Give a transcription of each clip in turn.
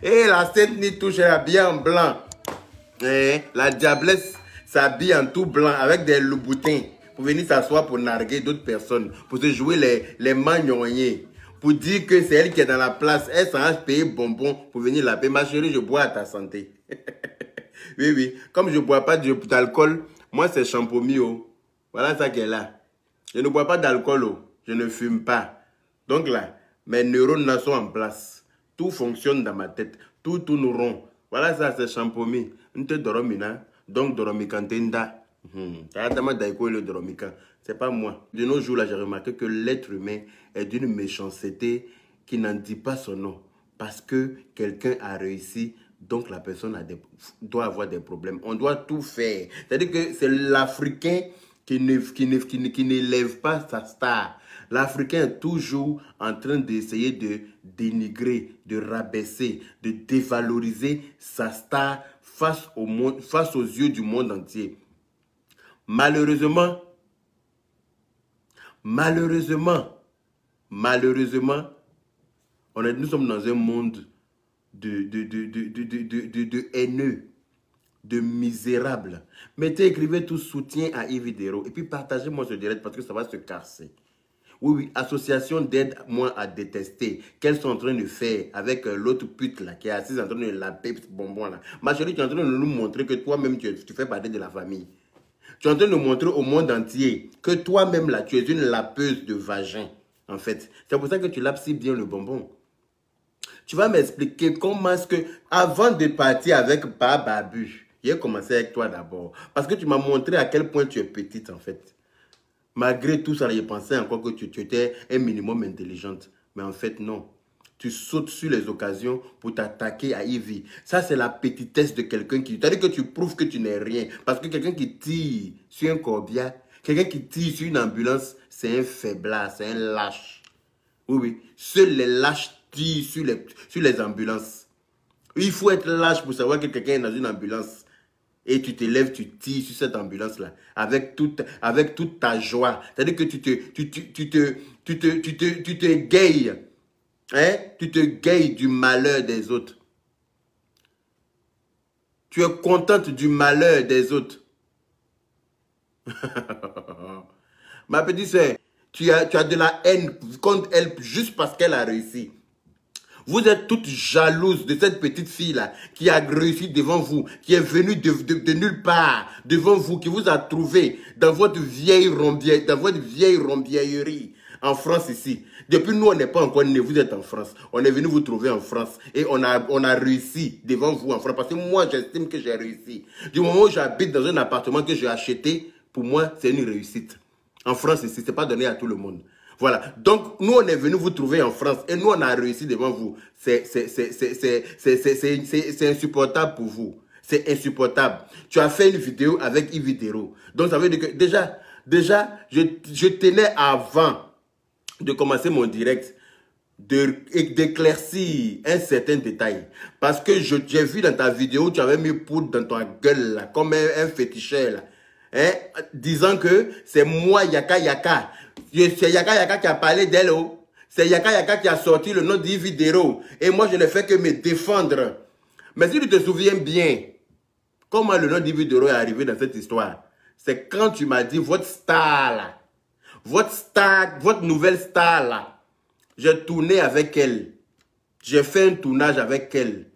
Et la Sainte Nuit touche, elle est habillée en blanc. Et la diablesse s'habille en tout blanc avec des loups-boutins pour venir s'asseoir pour narguer d'autres personnes, pour se jouer les magnoniers, pour dire que c'est elle qui est dans la place. Elle s'en a payé bonbon pour venir la payer. Ma chérie, je bois à ta santé. Oui, oui. Comme je ne bois pas d'alcool, moi c'est Champomio. Voilà ça qu'elle a. Je ne bois pas d'alcool, je ne fume pas. Donc là, mes neurones sont en place. Tout fonctionne dans ma tête. Tout tourne rond. Voilà ça, c'est Champomi. Nte doromina, donc doromikantenda. C'est pas moi. De nos jours, là, j'ai remarqué que l'être humain est d'une méchanceté qui n'en dit pas son nom. Parce que quelqu'un a réussi, donc la personne doit avoir des problèmes. On doit tout faire. C'est-à-dire que c'est l'Africain qui n'élève pas sa star. L'Africain est toujours en train d'essayer de dénigrer, de rabaisser, de dévaloriser sa star face aux yeux du monde entier. Malheureusement, nous sommes dans un monde de haineux, de misérables. Mettez, écrivez tout soutien à Yves Dero et puis partagez-moi ce direct parce que ça va se casser. Oui, oui, association d'aide moi à détester. Qu'elles sont en train de faire avec l'autre pute là qui est assise en train de laper ce bonbon là. Ma chérie, tu es en train de nous montrer que toi-même tu fais partie de la famille. Tu es en train de montrer au monde entier que toi-même là tu es une lapeuse de vagin en fait. C'est pour ça que tu lapes si bien le bonbon. Tu vas m'expliquer comment est-ce que avant de partir avec Babu, j'ai commencé avec toi d'abord. Parce que tu m'as montré à quel point tu es petite en fait. Malgré tout ça, je pensais encore que tu étais un minimum intelligente. Mais en fait, non. Tu sautes sur les occasions pour t'attaquer à Ivy. Ça, c'est la petitesse de quelqu'un qui... C'est-à-dire que tu prouves que tu n'es rien. Parce que quelqu'un qui tire sur un corbillard, quelqu'un qui tire sur une ambulance, c'est un faiblard, c'est un lâche. Oui, oui. Seuls les lâches tirent sur les ambulances. Il faut être lâche pour savoir que quelqu'un est dans une ambulance. Et tu te lèves, tu tires sur cette ambulance-là avec toute ta joie. C'est-à-dire que tu te gayes. Hein? Tu te gayes du malheur des autres. Tu es contente du malheur des autres. Ma petite soeur, tu as de la haine contre elle juste parce qu'elle a réussi. Vous êtes toutes jalouses de cette petite fille-là qui a réussi devant vous, qui est venue de nulle part devant vous, qui vous a trouvé dans votre vieille rombierie en France ici. Depuis nous, on n'est pas encore nés, vous êtes en France. On est venu vous trouver en France et on a réussi devant vous en France parce que moi, j'estime que j'ai réussi. Du moment où j'habite dans un appartement que j'ai acheté, pour moi, c'est une réussite. En France ici, ce n'est pas donné à tout le monde. Voilà. Donc, nous, on est venu vous trouver en France et nous, on a réussi devant vous. C'est insupportable pour vous. C'est insupportable. Tu as fait une vidéo avec Yves Dero. Donc, ça veut dire que déjà, je tenais avant de commencer mon direct d'éclaircir un certain détail. Parce que j'ai vu dans ta vidéo, tu avais mis poudre dans ta gueule, là, comme un féticheur, là. Hein, disant que c'est moi, Yaka Yaka. C'est Yaka Yaka qui a parlé d'elle. C'est Yaka Yaka qui a sorti le nom d'Yves Dero. Et moi, je ne fais que me défendre. Mais si tu te souviens bien, comment le nom d'Yves Dero est arrivé dans cette histoire? C'est quand tu m'as dit votre star là. Votre nouvelle star là. J'ai tourné avec elle. J'ai fait un tournage avec elle.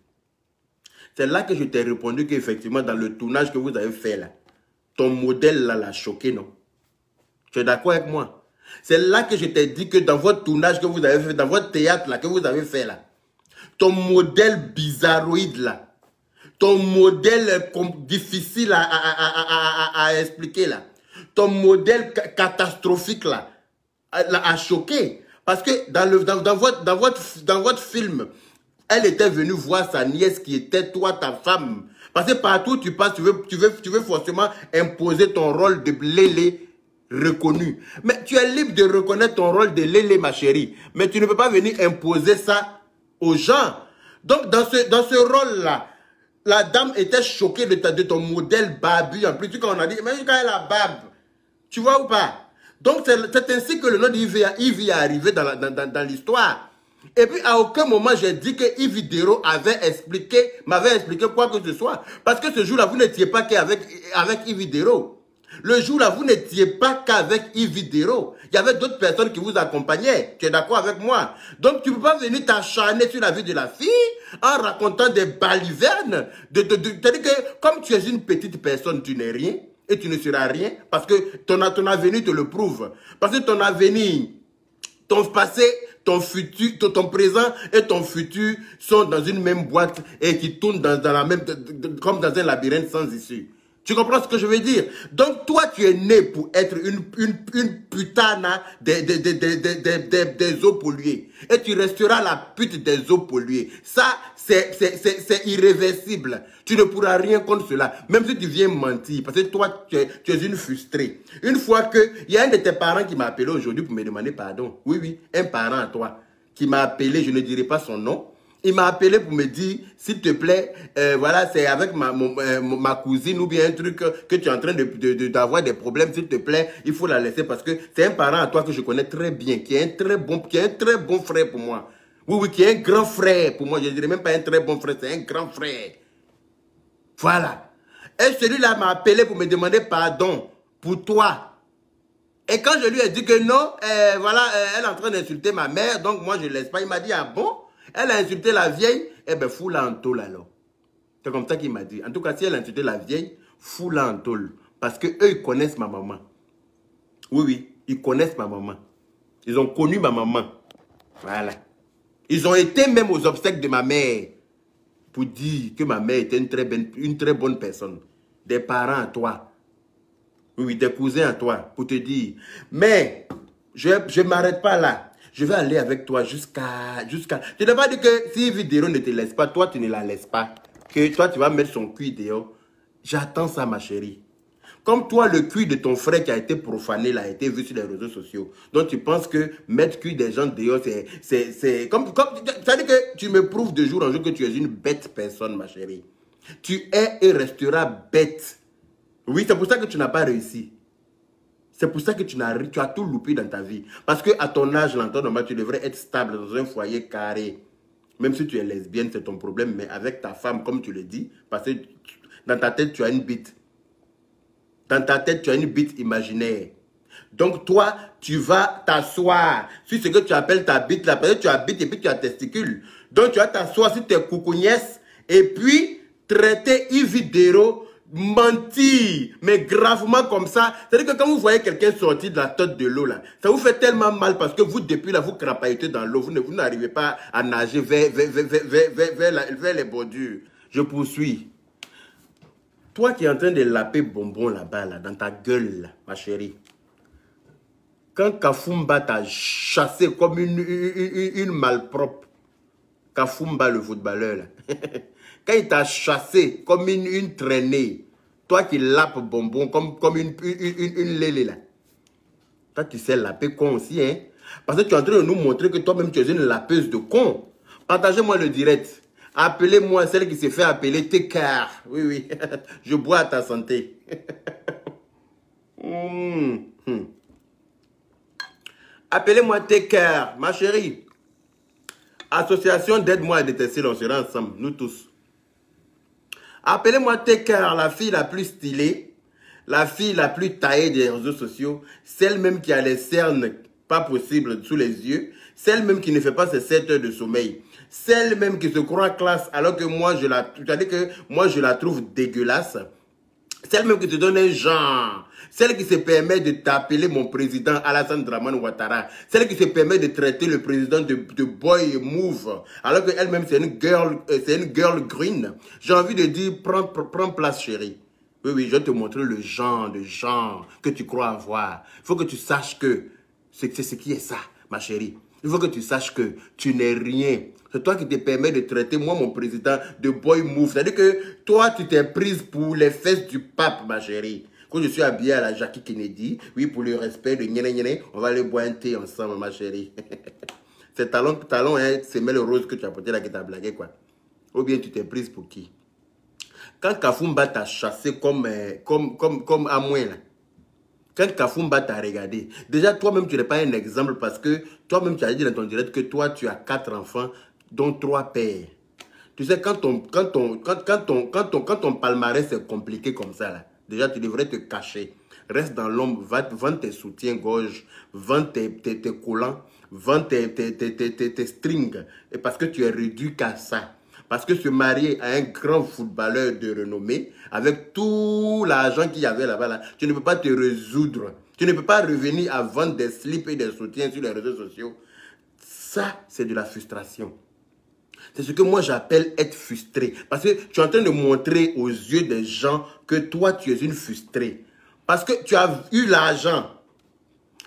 C'est là que je t'ai répondu qu'effectivement, dans le tournage que vous avez fait là, ton modèle là l'a choqué, non? Tu es d'accord avec moi? C'est là que je t'ai dit que dans votre tournage que vous avez fait, dans votre théâtre là que vous avez fait là, ton modèle bizarroïde là, ton modèle difficile à expliquer là, ton modèle catastrophique là, a choqué. Parce que dans votre film, elle était venue voir sa nièce qui était toi, ta femme. Parce que partout où tu passes, tu veux forcément imposer ton rôle de Lélé reconnu. Mais tu es libre de reconnaître ton rôle de Lélé, ma chérie. Mais tu ne peux pas venir imposer ça aux gens. Donc, dans ce rôle-là, la dame était choquée de ton modèle Babu. En plus, quand on a dit, mais quand elle a Bab, tu vois ou pas? Donc, c'est ainsi que le nom d'Yves est arrivé dans l'histoire. Et puis, à aucun moment, j'ai dit que Yves Videro m'avait expliqué quoi que ce soit. Parce que ce jour-là, vous n'étiez pas qu'avec Yves Videro. Le jour-là, vous n'étiez pas qu'avec Yves Videro. Il y avait d'autres personnes qui vous accompagnaient. Tu es d'accord avec moi? Donc, tu ne peux pas venir t'acharner sur la vie de la fille en racontant des balivernes. C'est-à-dire que, comme tu es une petite personne, tu n'es rien et tu ne seras rien parce que ton avenir te le prouve. Parce que ton avenir, ton passé, ton futur, ton présent et ton futur sont dans une même boîte et qui tournent dans la même, comme dans un labyrinthe sans issue. Tu comprends ce que je veux dire? Donc, toi, tu es né pour être une putana des eaux polluées. Et tu resteras la pute des eaux polluées. Ça, c'est irréversible. Tu ne pourras rien contre cela. Même si tu viens mentir. Parce que toi, tu es une frustrée. Une fois que, il y a un de tes parents qui m'a appelé aujourd'hui pour me demander pardon. Oui, oui, un parent à toi qui m'a appelé, je ne dirai pas son nom. Il m'a appelé pour me dire, s'il te plaît, voilà, c'est avec ma cousine ou bien un truc que tu es en train d'avoir des problèmes, s'il te plaît, il faut la laisser parce que c'est un parent à toi que je connais très bien, qui est un très bon frère pour moi. Oui, oui, qui est un grand frère pour moi. Je ne dirais même pas un très bon frère, c'est un grand frère. Voilà. Et celui-là m'a appelé pour me demander pardon pour toi. Et quand je lui ai dit que non, voilà, elle est en train d'insulter ma mère, donc moi je ne laisse pas. Il m'a dit, ah bon? Elle a insulté la vieille, eh bien, fous-la en tôle alors. C'est comme ça qu'il m'a dit. En tout cas, si elle a insulté la vieille, fous-la en tôle. Parce qu'eux, ils connaissent ma maman. Oui, oui, ils connaissent ma maman. Ils ont connu ma maman. Voilà. Ils ont été même aux obsèques de ma mère pour dire que ma mère était une très bonne personne. Des parents à toi. Oui, oui, des cousins à toi, pour te dire. Mais, je ne m'arrête pas là. Je vais aller avec toi jusqu'à... Je n'ai pas dit que si Vidéo ne te laisse pas, toi, tu ne la laisses pas. Que toi, tu vas mettre son cul dehors. J'attends ça, ma chérie. Comme toi, le cul de ton frère qui a été profané, là, a été vu sur les réseaux sociaux. Donc, tu penses que mettre cul des gens dehors, c'est... Ça veut dire que tu me prouves de jour en jour que tu es une bête personne, ma chérie. Tu es et resteras bête. Oui, c'est pour ça que tu n'as pas réussi. C'est pour ça que tu as tout loupé dans ta vie. Parce qu'à ton âge, normal, tu devrais être stable dans un foyer carré. Même si tu es lesbienne, c'est ton problème. Mais avec ta femme, comme tu le dis, parce que dans ta tête, tu as une bite. Dans ta tête, tu as une bite imaginaire. Donc toi, tu vas t'asseoir sur ce que tu appelles ta bite. Là, parce que tu as bite et puis tu as testicule. Donc tu vas t'asseoir sur tes coucougnesses et puis traiter Yves Videro, mentir, mais gravement comme ça. C'est-à-dire que quand vous voyez quelqu'un sortir de la tête de l'eau, là, ça vous fait tellement mal parce que vous, depuis là, vous crapahutez dans l'eau. Vous n'arrivez pas à nager vers les bordures. Je poursuis. Toi qui es en train de laper bonbon là-bas, là, dans ta gueule, là, ma chérie. Quand Kafumba t'a chassé comme une malpropre, Kafumba le footballeur, là. Quand il t'a chassé comme une traînée, toi qui lapes bonbon comme une lélé là. Toi tu sais laper con aussi, hein. Parce que tu es en train de nous montrer que toi-même tu es une lapeuse de con. Partagez-moi le direct. Appelez-moi celle qui s'est fait appeler Tekar. Oui, oui. Je bois à ta santé. Appelez-moi Tekar, ma chérie. Association d'aide-moi à détester, on sera ensemble, nous tous. Appelez-moi Tekar, la fille la plus stylée, la fille la plus taillée des réseaux sociaux, celle même qui a les cernes pas possibles sous les yeux, celle même qui ne fait pas ses 7 heures de sommeil, celle même qui se croit classe alors que moi je la trouve dégueulasse, celle même qui te donne un genre, celle qui se permet de t'appeler mon président Alassane Dramane Ouattara, celle qui se permet de traiter le président de boy move, alors qu'elle-même c'est une girl green. J'ai envie de dire, prends place chérie. Oui, oui, je vais te montrer le genre que tu crois avoir. Il faut que tu saches que c'est ce qui est ça, ma chérie. Il faut que tu saches que tu n'es rien. C'est toi qui te permets de traiter, moi, mon président, de boy move. C'est-à-dire que toi, tu t'es prise pour les fesses du pape, ma chérie. Quand je suis habillé à la Jackie Kennedy, oui, pour le respect de Nyene, on va aller boire un thé ensemble, ma chérie. C'est talon, hein, c'est le rose que tu as porté là, qui t'a blagué, quoi. Ou bien tu t'es prise pour qui? Quand Kafumba t'a chassé comme à moi, là, Quand Kafumba t'a regardé, déjà toi-même tu n'es pas un exemple parce que toi-même tu as dit dans ton direct que toi tu as 4 enfants dont 3 pères. Tu sais, quand ton palmarès est compliqué comme ça, là, déjà tu devrais te cacher. Reste dans l'ombre, vends tes soutiens-gorge, vends tes collants, vends tes strings. Et parce que tu es réduit qu'à ça. Parce que se marier à un grand footballeur de renommée, avec tout l'argent qu'il y avait là-bas, là, tu ne peux pas te résoudre. Tu ne peux pas revenir à vendre des slips et des soutiens sur les réseaux sociaux. Ça, c'est de la frustration. C'est ce que moi j'appelle être frustré. Parce que tu es en train de montrer aux yeux des gens que toi, tu es une frustrée. Parce que tu as eu l'argent.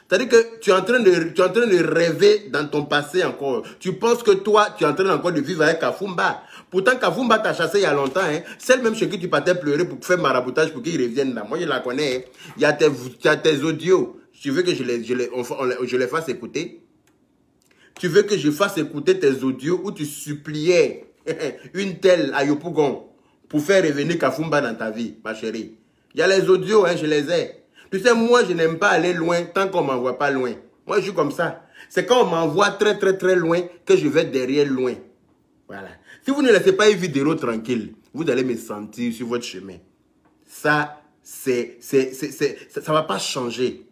C'est-à-dire que tu es en train de rêver dans ton passé encore. Tu penses que toi, tu es en train encore de vivre avec Kafumba. Pourtant, Kafumba t'a chassé il y a longtemps. Hein. Celle même chez qui tu partais pleurer pour faire maraboutage pour qu'il revienne là. Moi, je la connais. Hein. Il y a tes audios. Tu veux que je les fasse écouter? Tu veux que je fasse écouter tes audios où tu suppliais une telle à Yopougon pour faire revenir Kafumba dans ta vie, ma chérie? Il y a les audios, hein, je les ai. Tu sais, moi, je n'aime pas aller loin tant qu'on ne m'envoie pas loin. Moi, je suis comme ça. C'est quand on m'envoie très, très, très loin que je vais derrière loin. Voilà. Si vous ne laissez pas une vidéo tranquille, vous allez me sentir sur votre chemin. Ça, ça ne va pas changer.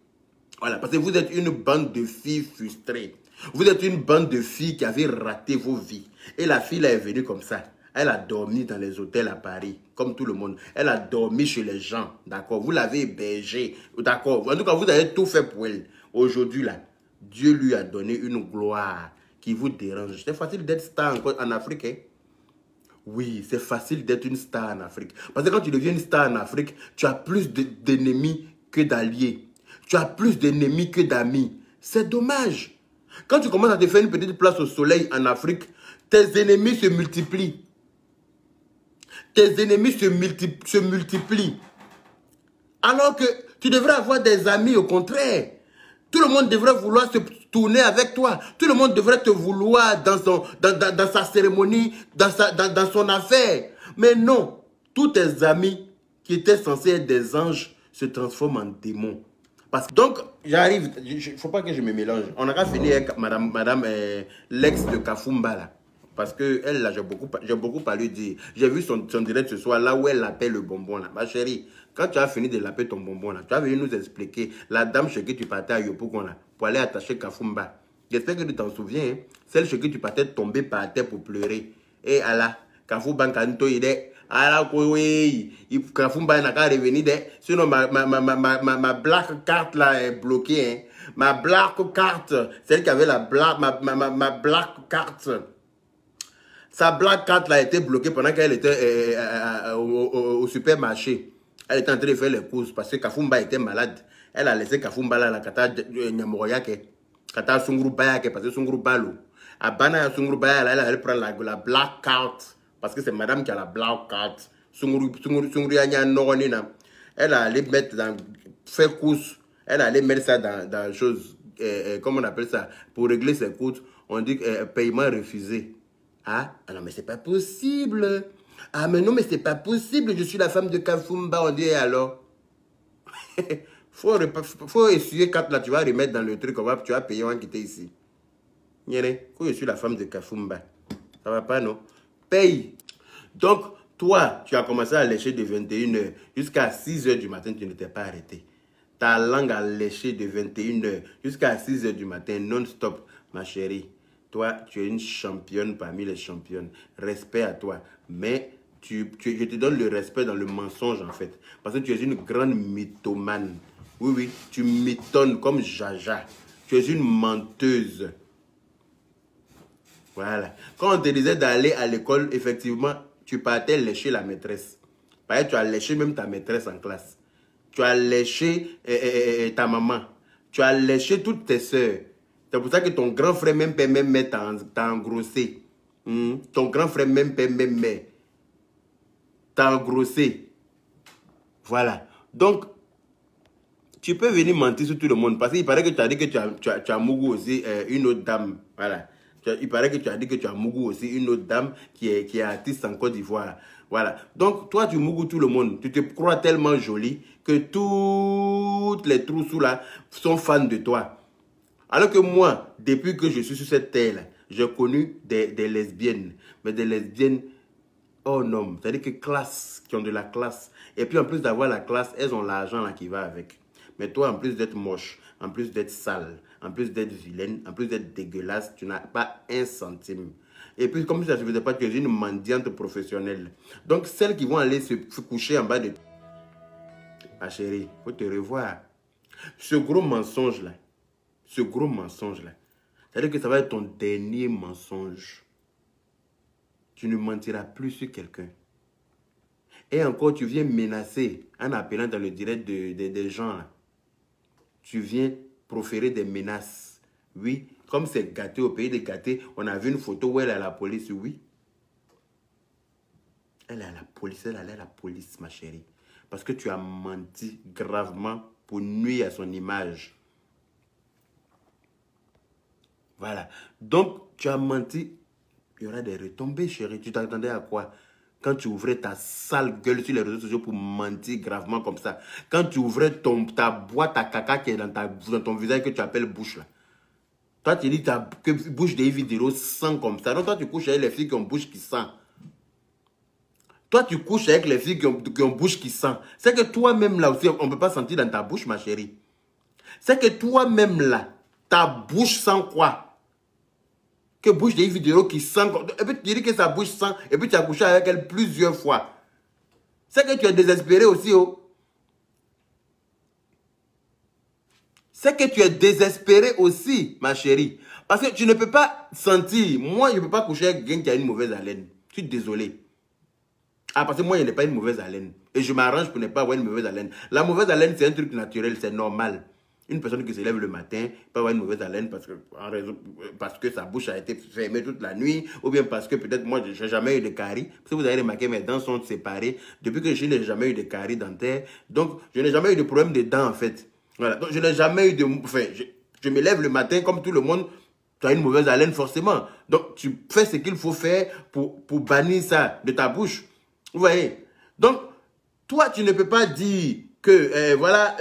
Voilà, parce que vous êtes une bande de filles frustrées. Vous êtes une bande de filles qui avez raté vos vies. Et la fille là est venue comme ça. Elle a dormi dans les hôtels à Paris, comme tout le monde. Elle a dormi chez les gens, d'accord. Vous l'avez hébergée, d'accord. En tout cas, vous avez tout fait pour elle. Aujourd'hui, là, Dieu lui a donné une gloire qui vous dérange. C'est facile d'être star en Afrique, hein? Oui, c'est facile d'être une star en Afrique. Parce que quand tu deviens une star en Afrique, tu as plus d'ennemis que d'alliés. Tu as plus d'ennemis que d'amis. C'est dommage. Quand tu commences à te faire une petite place au soleil en Afrique, tes ennemis se multiplient. Tes ennemis se multiplient. Alors que tu devrais avoir des amis au contraire. Tout le monde devrait vouloir se tourner avec toi. Tout le monde devrait te vouloir dans sa cérémonie, dans son affaire. Mais non, tous tes amis qui étaient censés être des anges se transforment en démons. Donc, j'arrive, il ne faut pas que je me mélange. On aura fini avec madame l'ex de Kafumba là. Parce que elle là, j'ai beaucoup à lui dire. J'ai vu son direct ce soir là où elle appelle le bonbon là. Ma chérie, quand tu as fini de laper ton bonbon là, tu as venu nous expliquer la dame chez qui tu partais à Yopougon là, pour aller attacher Kafumba. J'espère que tu t'en souviens, hein? Celle chez qui tu partais tomber par terre pour pleurer. Et Allah, Kafumba kanto il est. Alors, oui, Kafumba n'a qu'à revenir. Sinon, ma black carte là est bloquée. Hein. Ma black carte, celle qui avait la black, ma black carte. Sa black carte là a été bloquée pendant qu'elle était au supermarché. Elle était en train de faire les courses parce que Kafumba était malade. Elle a laissé Kafumba là, la kata nyamoroyake. Kata sunguru bayake parce que sunguru balo. A bana sunguru bayake, elle prend la black carte. Parce que c'est madame qui a la black card. Elle allait mettre dans faire course. Elle allait mettre ça dans chose. Comment on appelle ça? Pour régler ses courses, on dit paiement refusé. Ah non, mais c'est pas possible. Ah, mais non, mais c'est pas possible. Je suis la femme de Kafumba. On dit alors. faut essuyer quand là, tu vas remettre dans le truc. Tu vas payer en quitter ici. Je suis la femme de Kafumba. Ça va pas, non? Paye. Donc, toi, tu as commencé à lécher de 21h jusqu'à 6h du matin, tu ne t'es pas arrêté. Ta langue a léché de 21h jusqu'à 6h du matin, non-stop, ma chérie. Toi, tu es une championne parmi les championnes. Respect à toi. Mais je te donne le respect dans le mensonge, en fait. Parce que tu es une grande mythomane. Oui, oui, tu m'étonnes comme Jaja. Tu es une menteuse. Voilà. Quand on te disait d'aller à l'école, effectivement, tu partais lécher la maîtresse. Par exemple, tu as léché même ta maîtresse en classe. Tu as léché ta maman. Tu as léché toutes tes soeurs. C'est pour ça que ton grand frère même t'a engrossé. Ton grand frère même t'a engrossé. Voilà. Donc, tu peux venir mentir sur tout le monde. Parce qu'il paraît que tu as dit que tu as mougou aussi une autre dame. Voilà. Il paraît que tu as dit que tu as mougou aussi une autre dame qui est artiste en Côte d'Ivoire. Voilà. Donc, toi, tu mougoues tout le monde. Tu te crois tellement jolie que toutes les trousseaux là sont fans de toi. Alors que moi, depuis que je suis sur cette terre-là, j'ai connu des lesbiennes. Mais des lesbiennes hors normes. C'est-à-dire que classe, qui ont de la classe. Et puis, en plus d'avoir la classe, elles ont l'argent là qui va avec. Mais toi, en plus d'être moche, en plus d'être sale, en plus d'être vilaine, en plus d'être dégueulasse, tu n'as pas un centime. Et puis, comme si ça ne se faisait pas, tu es une mendiante professionnelle. Donc, celles qui vont aller se coucher en bas de... Ma chérie, il faut te revoir. Ce gros mensonge-là, c'est-à-dire que ça va être ton dernier mensonge. Tu ne mentiras plus sur quelqu'un. Et encore, tu viens menacer en appelant dans le direct des gens. Là. Tu viens proférer des menaces. Oui, comme c'est gâté au pays des gâtés, on a vu une photo où elle est à la police, oui. Elle est à la police, elle est à la police, ma chérie. Parce que tu as menti gravement pour nuire à son image. Voilà. Donc, tu as menti. Il y aura des retombées, chérie. Tu t'attendais à quoi? Quand tu ouvrais ta sale gueule sur les réseaux sociaux pour mentir gravement comme ça. Quand tu ouvrais ta boîte à caca qui est dans ton visage que tu appelles bouche là. Toi, tu dis que bouche des vidéos sent comme ça. Donc, toi, tu couches avec les filles qui ont bouche qui sent. Toi, tu couches avec les filles qui ont bouche qui sent. C'est que toi-même là aussi, on ne peut pas sentir dans ta bouche, ma chérie. C'est que toi-même là, ta bouche sent quoi? Que bouche des vidéos qui sent. Et puis tu dis que sa bouche sent. Et puis tu as couché avec elle plusieurs fois. C'est que tu es désespéré aussi, oh. C'est que tu es désespéré aussi, ma chérie. Parce que tu ne peux pas sentir. Moi, je ne peux pas coucher avec quelqu'un qui a une mauvaise haleine. Je suis désolé. Ah, parce que moi, je n'ai pas une mauvaise haleine. Et je m'arrange pour ne pas avoir une mauvaise haleine. La mauvaise haleine, c'est un truc naturel, c'est normal. Une personne qui se lève le matin peut avoir une mauvaise haleine parce que sa bouche a été fermée toute la nuit, ou bien parce que peut-être moi, je n'ai jamais eu de caries. Parce que vous avez remarqué, mes dents sont séparées. Depuis que je n'ai jamais eu de caries dentaires, donc je n'ai jamais eu de problème de dents en fait. Voilà, donc je n'ai jamais eu de... Enfin, je me lève le matin comme tout le monde, tu as une mauvaise haleine forcément. Donc tu fais ce qu'il faut faire pour bannir ça de ta bouche. Vous voyez? Donc, toi, tu ne peux pas dire que, voilà,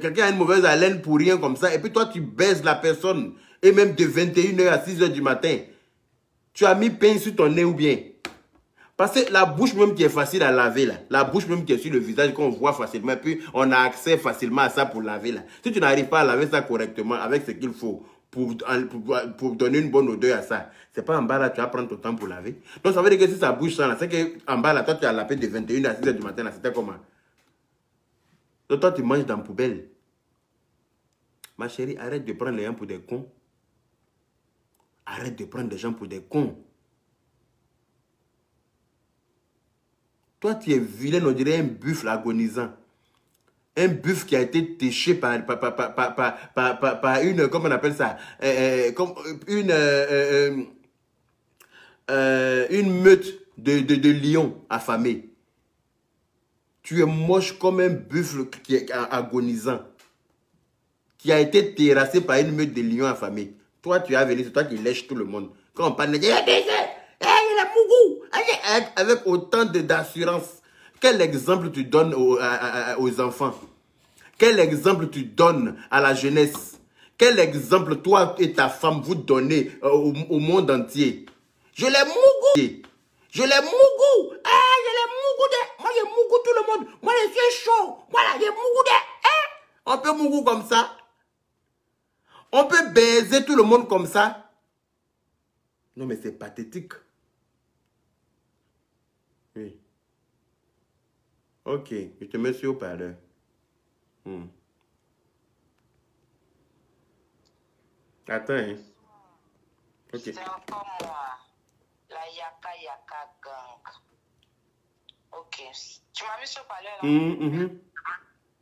quelqu'un a une mauvaise haleine pour rien comme ça, et puis toi, tu baises la personne, et même de 21h à 6h du matin. Tu as mis pain sur ton nez ou bien? Parce que la bouche même qui est facile à laver, là, la bouche même qui est sur le visage, qu'on voit facilement, et puis on a accès facilement à ça pour laver, là. Si tu n'arrives pas à laver ça correctement, avec ce qu'il faut, pour donner une bonne odeur à ça. C'est pas en bas là, tu vas prendre ton temps pour laver. Donc ça veut dire que si ça bouge ça là, c'est qu'en bas là, toi tu as lavé de 21h à 6h du matin là, c'était comment? Donc toi tu manges dans la poubelle. Ma chérie, arrête de prendre les gens pour des cons. Arrête de prendre des gens pour des cons. Toi tu es vilain, on dirait un buffle agonisant. Un buffle qui a été téché par une, comment on appelle ça, comme une meute de lions affamés. Tu es moche comme un buffle qui est agonisant, qui a été terrassé par une meute de lions affamés. Toi, tu es venu, c'est toi qui lèches tout le monde. Quand on parle, il est mougou, avec autant d'assurance. Quel exemple tu donnes aux enfants? Quel exemple tu donnes à la jeunesse? Quel exemple toi et ta femme vous donnez au monde entier? Je les mougou. Je les mougou. Ah, je les mougou de. Moi, je mougou tout le monde. Moi, je suis chaud. Voilà, je mougou de. On peut mougou comme ça. On peut baiser tout le monde comme ça. Non, mais c'est pathétique. Oui. Ok, je te mets sur haut-parleur. Attends, hein. Ok. C'est encore moi, la Yaka Yaka Gang. Ok. Tu m'as mis sur parler là?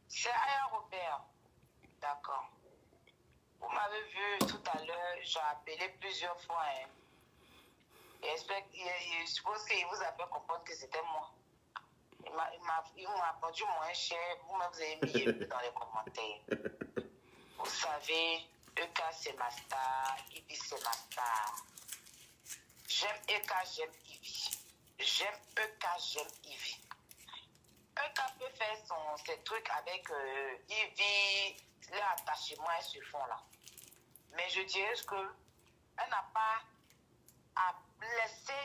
C'est Aya Robert. D'accord. Vous m'avez vu tout à l'heure, j'ai appelé plusieurs fois. Hein. Et je suppose qu'il vous a fait comprendre que c'était moi. Ils m'ont apporté moins cher. Vous-même, vous avez mis dans les commentaires. Vous savez, EK c'est ma star, Ivy c'est ma star. J'aime EK, j'aime Ivy. j'aime EK, j'aime Ivy. EK peut faire ses trucs avec Ivy, leur attachement et ce fond-là. Mais je dirais qu'elle n'a pas à laisser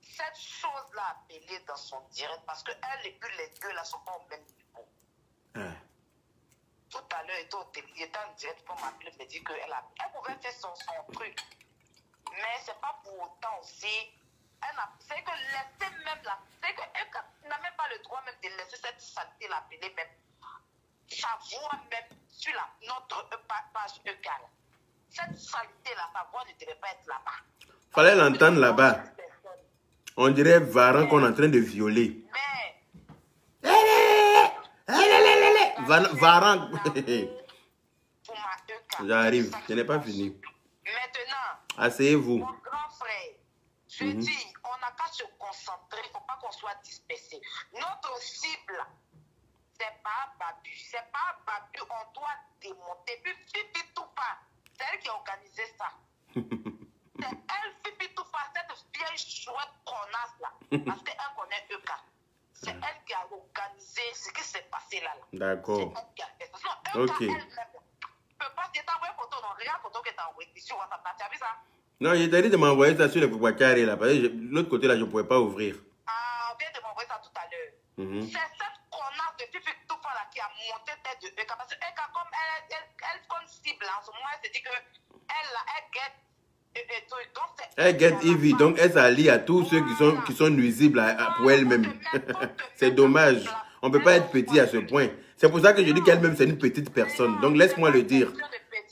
cette chose-là appeler dans son direct parce qu'elle et puis les deux là sont pas au même niveau. Tout à l'heure, il était en direct pour m'appeler, me dire qu'elle pouvait faire son truc. Mais c'est pas pour autant aussi. C'est que laisser même là, c'est qu'elle n'a même pas le droit même de laisser cette saleté l'appeler même. Sa voix même sur notre page EK. Cette saleté-là, sa voix ne devait pas être là-bas. Fallait l'entendre là-bas. On dirait Varan qu'on est en train de violer. Mais... Varan. Pour ma EK. J'arrive, je n'ai pas fini. Maintenant, asseyez-vous. Mon grand frère, je dis, on n'a qu'à se concentrer, il ne faut pas qu'on soit dispersé. Notre cible, c'est pas Babu. C'est pas Babu, on doit démonter. Puis Fifi Toupa, c'est elle qui a organisé ça. C'est elle, Fifi Toupa, cette vieille chouette connasse là. Parce qu'elle connaît EK. C'est elle qui a organisé ce qui s'est passé là. D'accord. C'est elle qui a fait ça. Ok. Elle ne peut pas dire, t'as envoyé photo, non, regarde photo que t'as envoyé sur WhatsApp, tu as vu ça? Non, il t'a dit de m'envoyer ça sur le Poubacaré là. Parce que l'autre côté là, je ne pouvais pas ouvrir. Ah, on vient de m'envoyer ça tout à l'heure. C'est cette connasse de Fifi Toufa là qui a monté tête de EK. Parce que EK, comme elle comme cible, en ce moment, elle se dit que elle guette. Elle guette Ivy, donc elle s'allie à tous ceux qui sont nuisibles pour elle-même. C'est dommage. On ne peut pas être petit à ce point. C'est pour ça que je dis qu'elle-même, c'est une petite personne. Donc laisse-moi le dire.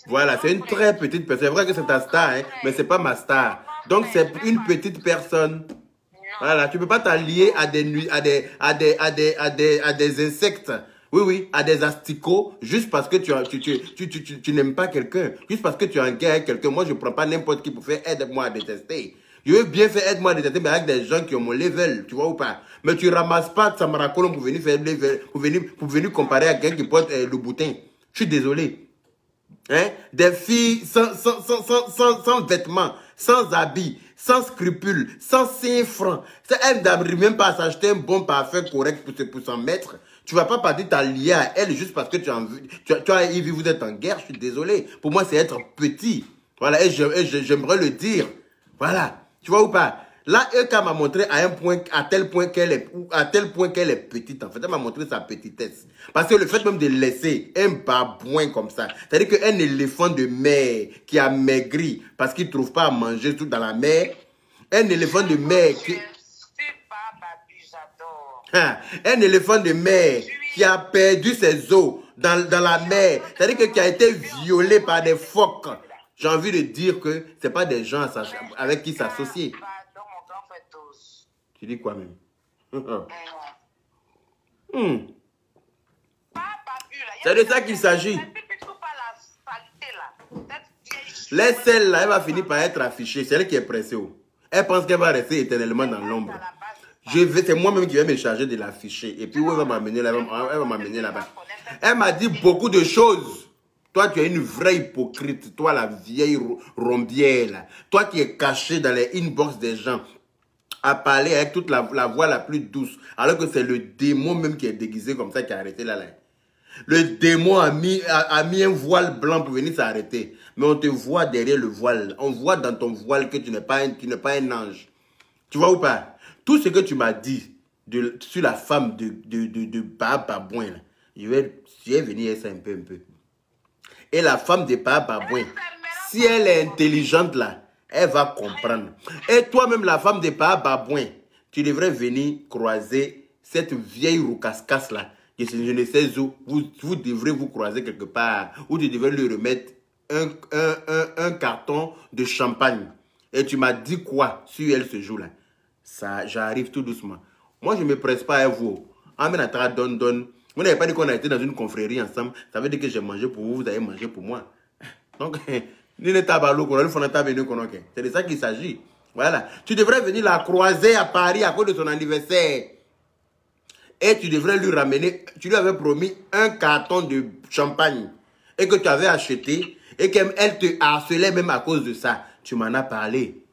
Voilà, c'est une très petite personne. C'est vrai que c'est ta star, hein, mais ce n'est pas ma star. Donc c'est une petite personne. Voilà, tu ne peux pas t'allier à des insectes. Oui, à des asticots, juste parce que tu n'aimes pas quelqu'un. Juste parce que tu es un gars avec quelqu'un. Moi, je ne prends pas n'importe qui pour faire aide-moi à détester. Je veux bien faire aide-moi à détester, mais avec des gens qui ont mon level, tu vois ou pas. Mais tu ne ramasses pas de Samarakolon pour venir faire level, pour venir comparer à quelqu'un qui porte le boutin. Je suis désolé. Hein? Des filles sans vêtements, sans habits, sans scrupules, sans 5 francs. Elle n'arrive même pas à s'acheter un bon parfum correct pour s'en mettre. Tu ne vas pas partir t'allier à elle juste parce que tu as Ivy, vous êtes en guerre, je suis désolé. Pour moi, c'est être petit. Voilà, et j'aimerais le dire. Voilà, tu vois ou pas? Là, EK m'a montré à tel point qu'elle est petite. En fait, elle m'a montré sa petitesse. Parce que le fait même de laisser un babouin comme ça, c'est-à-dire qu'un éléphant de mer qui a maigri parce qu'il ne trouve pas à manger tout dans la mer, un éléphant de mer qui... un éléphant de mer qui a perdu ses os dans la mer, c'est-à-dire qui a été violé par des phoques. J'ai envie de dire que ce n'est pas des gens avec qui s'associer. Tu dis quoi même? C'est de ça qu'il s'agit. Laisse celle-là, elle va finir par être affichée. C'est elle qui est pressée. Elle pense qu'elle va rester éternellement dans l'ombre. C'est moi-même qui vais me charger de l'afficher. Et puis, où elle va m'amener là-bas. Elle m'a dit beaucoup de choses. Toi, tu es une vraie hypocrite. Toi, la vieille rombière, là. Toi qui es caché dans les inbox des gens, à parler avec toute la voix la plus douce. Alors que c'est le démon même qui est déguisé comme ça qui a arrêté là. Le démon a mis un voile blanc pour venir s'arrêter. Mais on te voit derrière le voile. On voit dans ton voile que tu n'es pas un ange. Tu vois ou pas? Tout ce que tu m'as dit sur la femme de Babouin, je vais venir essayer un peu. Et la femme de Babouin, si elle est intelligente là, elle va comprendre. Et toi-même, la femme de Babouin, tu devrais venir croiser cette vieille roucascasse là. Je ne sais où, vous devrez vous croiser quelque part, ou tu devrais lui remettre un carton de champagne. Et tu m'as dit quoi sur elle ce jour-là? Ça, j'arrive tout doucement. Moi, je ne me presse pas à vous. Vous n'avez pas dit qu'on a été dans une confrérie ensemble. Ça veut dire que j'ai mangé pour vous, vous avez mangé pour moi. Donc, c'est de ça qu'il s'agit. Voilà. Tu devrais venir la croiser à Paris à cause de son anniversaire. Et tu devrais lui ramener, tu lui avais promis un carton de champagne. Et que tu avais acheté. Et qu'elle te harcelait même à cause de ça. Tu m'en as parlé.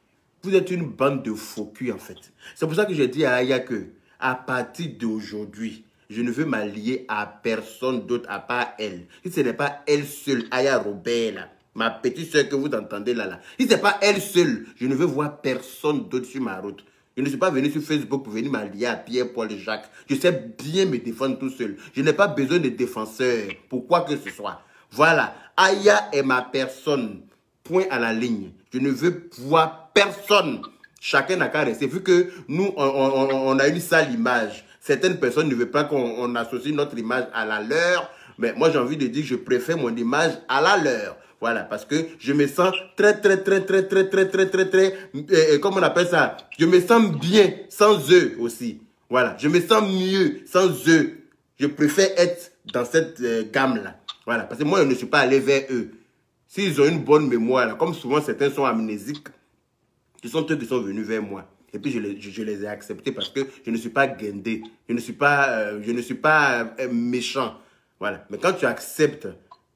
Vous êtes une bande de faux culs, en fait. C'est pour ça que j'ai dit à Aya que, à partir d'aujourd'hui, je ne veux m'allier à personne d'autre à part elle. Si ce n'est pas elle seule, Aya Robert, là, ma petite soeur que vous entendez là, si ce n'est pas elle seule, je ne veux voir personne d'autre sur ma route. Je ne suis pas venu sur Facebook pour venir m'allier à Pierre, Paul et Jacques. Je sais bien me défendre tout seul. Je n'ai pas besoin de défenseurs pour quoi que ce soit. Voilà, Aya est ma personne. Point à la ligne. Je ne veux voir personne. Chacun n'a qu'à rester. Vu que nous, on a une sale image. Certaines personnes ne veulent pas qu'on associe notre image à la leur. Mais moi, j'ai envie de dire que je préfère mon image à la leur. Voilà, parce que je me sens très, comment on appelle ça? Je me sens bien sans eux aussi. Voilà, je me sens mieux sans eux. Je préfère être dans cette gamme-là. Voilà, parce que moi, je ne suis pas allé vers eux. S'ils ont une bonne mémoire, là, comme souvent certains sont amnésiques, ce sont eux qui sont venus vers moi. Et puis je les ai acceptés parce que je ne suis pas guindé. Je ne suis pas méchant. Voilà. Mais quand tu acceptes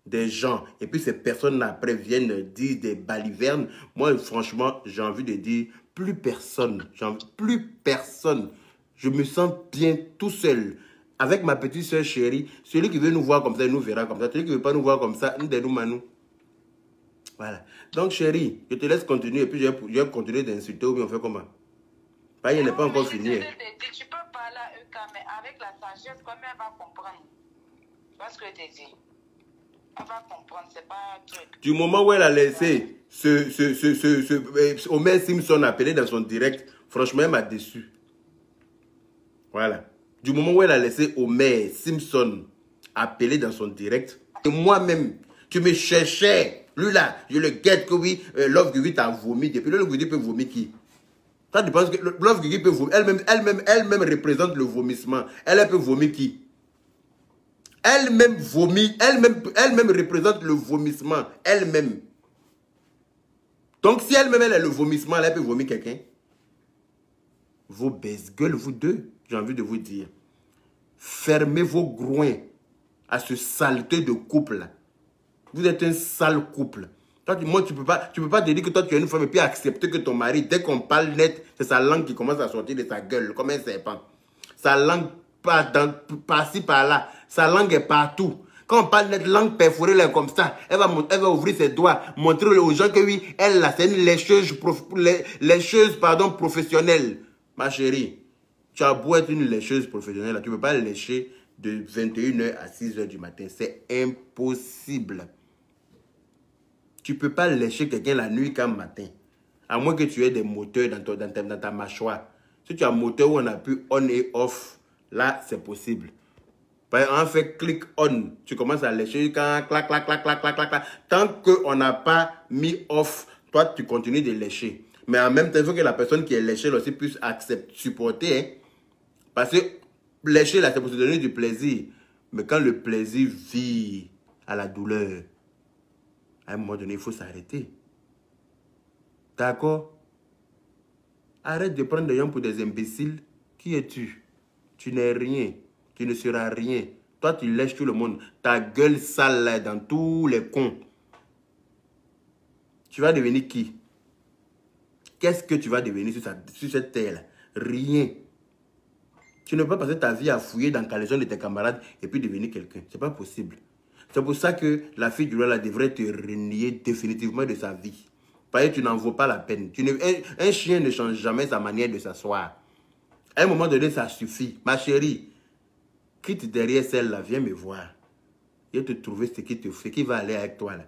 des gens et puis ces personnes après viennent dire des balivernes, moi franchement j'ai envie de dire plus personne. Plus personne. Je me sens bien tout seul. Avec ma petite soeur chérie, celui qui veut nous voir comme ça, il nous verra comme ça. Celui qui ne veut pas nous voir comme ça, nous dénoumons. Voilà. Donc, chérie, je te laisse continuer et puis je vais continuer d'insulter ou bien on fait comment? Il n'est pas encore fini. Tu peux parler à eux, mais avec la sagesse, comme elle va comprendre. Tu vois ce que je te dis? Elle va comprendre, c'est pas un truc. Du moment où elle a laissé Homer Simpson appeler dans son direct, franchement, elle m'a déçu. Voilà. Du moment où elle a laissé Homer Simpson appeler dans son direct, et moi-même, tu me cherchais. Lui là, je le guette que oui, Love Guigui t'a vomi. Depuis Love Guigui peut vomir qui? Toi, tu penses que Love Guigui peut vomir? Elle-même représente le vomissement. Elle peut vomir qui? Elle-même vomit, elle-même représente le vomissement. Elle-même. Donc, si elle-même elle est le vomissement, elle peut vomir quelqu'un. Vos baisse-gueules, vous deux, j'ai envie de vous dire. Fermez vos groins à ce saleté de couple là. Vous êtes un sale couple. Toi, moi, tu peux pas te dire que toi, tu es une femme et puis accepter que ton mari, dès qu'on parle net, c'est sa langue qui commence à sortir de sa gueule, comme un serpent. Sa langue par-ci, par-là. Sa langue est partout. Quand on parle net, langue perforée, là, comme ça, elle va ouvrir ses doigts, montrer aux gens que oui, elle, là, c'est une lécheuse, professionnelle. Ma chérie, tu as beau être une lécheuse professionnelle, là, tu ne peux pas lécher de 21h à 6h du matin. C'est impossible. Tu ne peux pas lécher quelqu'un la nuit comme matin. À moins que tu aies des moteurs dans ta mâchoire. Si tu as un moteur où on a pu on et off, là, c'est possible. Par exemple, on fait click on. Tu commences à lécher quand clac, clac, clac, clac, clac, clac, clac. Tant qu'on n'a pas mis off, toi, tu continues de lécher. Mais en même temps, il faut que la personne qui est léchée aussi puisse accepter, supporter. Hein? Parce que lécher, là, c'est pour se donner du plaisir. Mais quand le plaisir vit à la douleur, à un moment donné, il faut s'arrêter. D'accord? Arrête de prendre des gens pour des imbéciles. Qui es-tu? Tu n'es rien. Tu ne seras rien. Toi, tu lèches tout le monde. Ta gueule sale là, dans tous les cons. Tu vas devenir qui? Qu'est-ce que tu vas devenir sur cette terre-là? Rien. Tu ne peux pas passer ta vie à fouiller dans la caleçon de tes camarades et puis devenir quelqu'un. Ce n'est pas possible. C'est pour ça que la fille du roi là devrait te renier définitivement de sa vie. Parce que tu n'en vaux pas la peine. Un chien ne change jamais sa manière de s'asseoir. À un moment donné, ça suffit. Ma chérie, quitte derrière celle-là, viens me voir. Je vais te trouver ce qui va aller avec toi là.